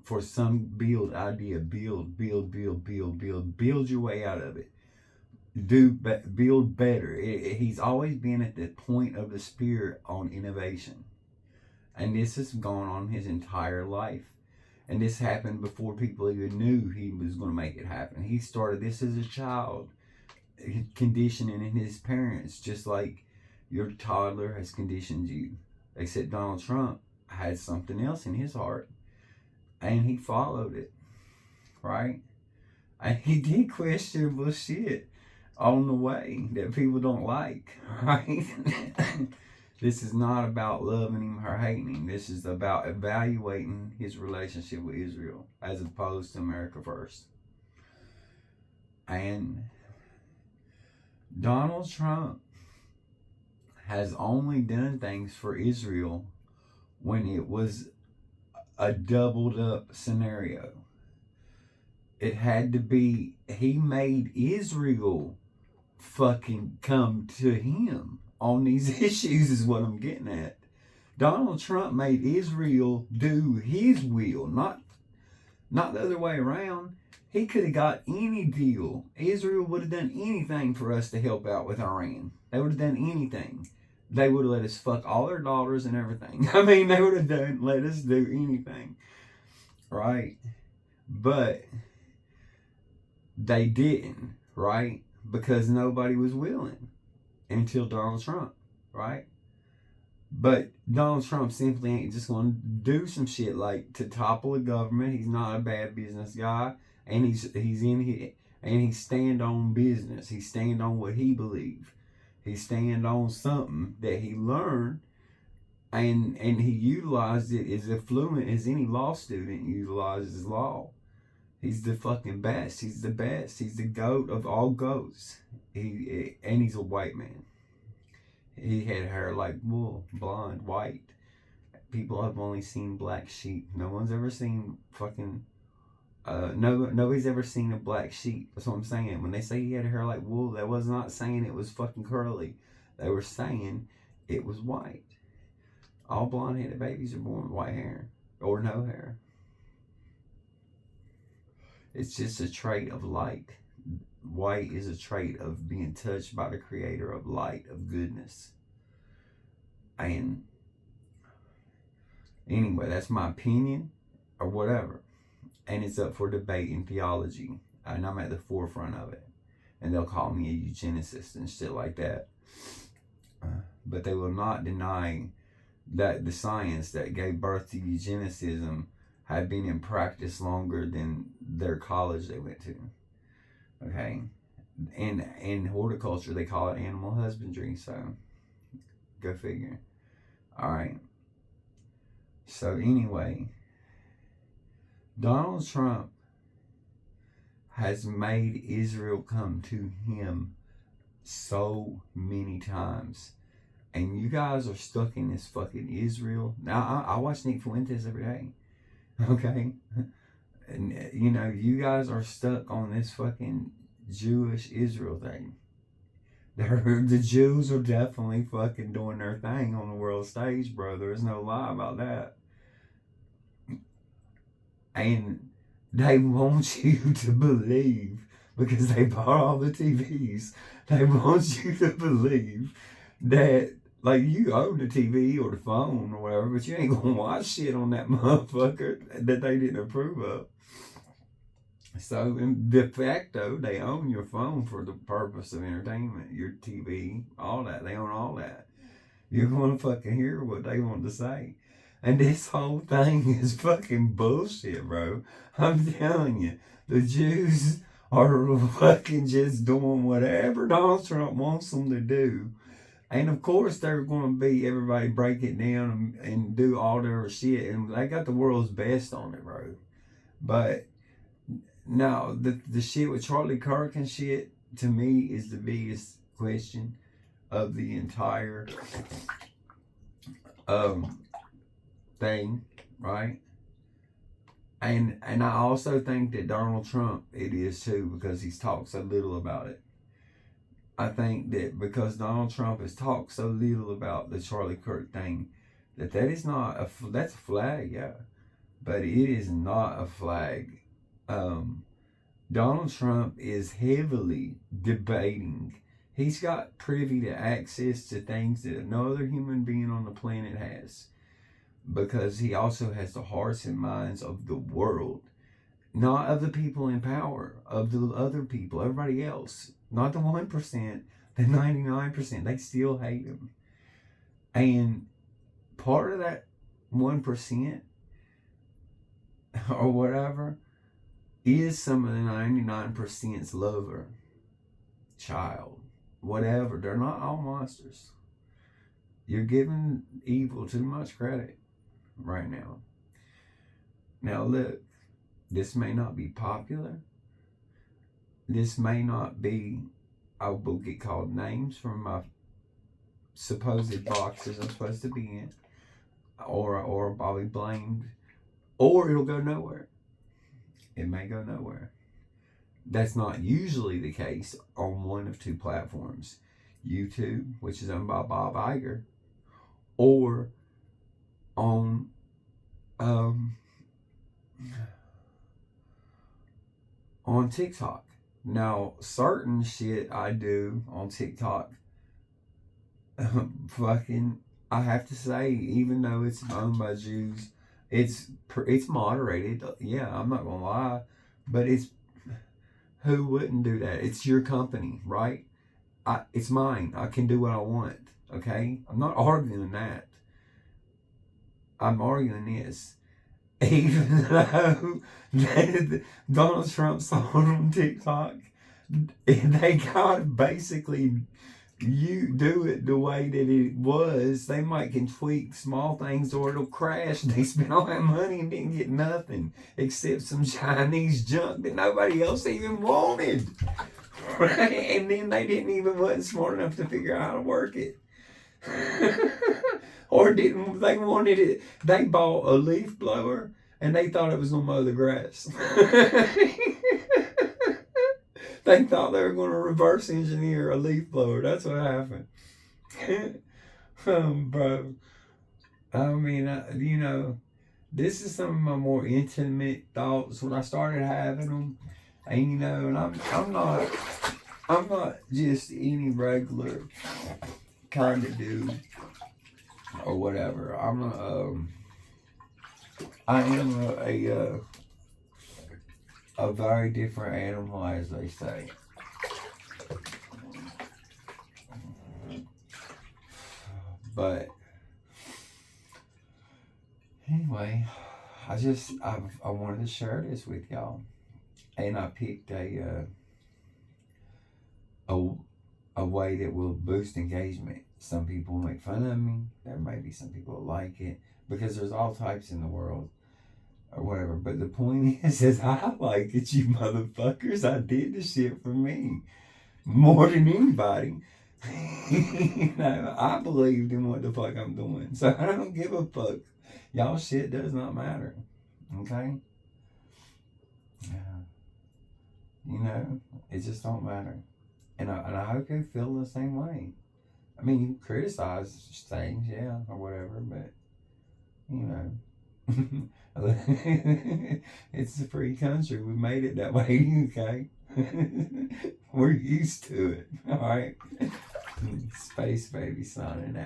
for some build idea, build your way out of it. Build better. He's always been at the point of the spirit on innovation, and this has gone on his entire life. And this happened before people even knew he was going to make it happen. He started this as a child, conditioning in his parents, just like your toddler has conditioned you. Except Donald Trump had something else in his heart, and he followed it, right? And he did questionable shit on the way that people don't like, right? This is not about loving him or hating him. This is about evaluating his relationship with Israel as opposed to America first. And Donald Trump has only done things for Israel when it was a doubled up scenario. It had to be, he made Israel fucking come to him on these issues, is what I'm getting at. Donald Trump made Israel do his will, not the other way around. He could have got any deal. Israel would have done anything for us to help out with Iran. They would have done anything. They would have let us fuck all their daughters and everything. I mean, they would have let us do anything, right? But they didn't, right? Because nobody was willing until Donald Trump, right? But Donald Trump simply ain't just going to do some shit like to topple a government. He's not a bad business guy, and he's in here, and he stand on business. He stand on what he believes. He stand on something that he learned, and he utilized it as fluent as any law student utilizes law. He's the fucking best. He's the best. He's the goat of all goats. And he's a white man. He had hair like wool, blonde, white. People have only seen black sheep. No one's ever seen fucking. Nobody's ever seen a black sheep. That's what I'm saying. When they say he had hair like wool, that was not saying it was fucking curly. They were saying it was white. All blonde-headed babies are born with white hair or no hair. It's just a trait of light. White is a trait of being touched by the creator of light, of goodness. And anyway, that's my opinion or whatever. And it's up for debate in theology. And I'm at the forefront of it. And they'll call me a eugenicist and shit like that. But they will not deny that the science that gave birth to eugenicism had been in practice longer than their college they went to. Okay? And in horticulture, they call it animal husbandry. So, go figure. Alright. So, anyway, Donald Trump has made Israel come to him so many times. And you guys are stuck in this fucking Israel. Now, I watch Nick Fuentes every day. Okay? And, you know, you guys are stuck on this fucking Jewish Israel thing. The Jews are definitely fucking doing their thing on the world stage, bro. There's no lie about that. And they want you to believe, because they bought all the TVs, they want you to believe that, like, you own the TV or the phone or whatever, but you ain't gonna watch shit on that motherfucker that they didn't approve of. So, de facto, they own your phone for the purpose of entertainment, your TV, all that. They own all that. You're gonna fucking hear what they want to say. And this whole thing is fucking bullshit, bro. I'm telling you, the Jews are fucking just doing whatever Donald Trump wants them to do. And of course, they're going to be everybody break it down and do all their shit. And they got the world's best on it, bro. But no, the shit with Charlie Kirk and shit, to me, is the biggest question of the entire thing, right? And I also think that Donald Trump, it is too, because he's talked so little about it. I think that because Donald Trump has talked so little about the Charlie Kirk thing, that is not that's a flag, yeah. but it is not a flag. Donald Trump is heavily debating. He's got privy to access to things that no other human being on the planet has, because he also has the hearts and minds of the world, not of the people in power, of the other people, everybody else, not the 1%, the 99%. They still hate him. And part of that 1% or whatever is some of the 99%'s lover, child, whatever. They're not all monsters. You're giving evil too much credit right now. Now look, this may not be popular. This may not be, I will get called names from my supposed boxes I'm supposed to be in, or I'll be blamed, or it'll go nowhere. It may go nowhere. That's not usually the case on one of two platforms: YouTube, which is owned by Bob Iger, or on TikTok. Now, certain shit I do on TikTok, fucking, I have to say, even though it's owned by Jews, it's moderated. Yeah, I'm not gonna lie, but who wouldn't do that? It's your company, right? It's mine. I can do what I want. Okay, I'm not arguing that. I'm arguing this. Even though Donald Trump saw it on TikTok, they got basically, you do it the way that it was. They might can tweak small things or it'll crash. They spent all that money and didn't get nothing except some Chinese junk that nobody else even wanted. Right? And then they wasn't smart enough to figure out how to work it. Or didn't they wanted it? They bought a leaf blower and they thought it was gonna mow the grass. They thought they were going to reverse engineer a leaf blower. That's what happened. Bro. I mean, this is some of my more intimate thoughts when I started having them. And, and I'm not just any regular kind of dude or whatever. I am a very different animal, as they say. But anyway, I wanted to share this with y'all, and I picked a way that will boost engagement. Some people make fun of me. There may be some people that like it, because there's all types in the world. Or whatever, but the point is I like it, you motherfuckers. I did the shit for me more than anybody. I believed in what the fuck I'm doing, so I don't give a fuck. Y'all shit does not matter, okay? It just don't matter, and I hope you feel the same way. I mean, you criticize things, yeah, or whatever, but it's a free country. We made it that way, okay? We're used to it, all right? Space Baby signing out.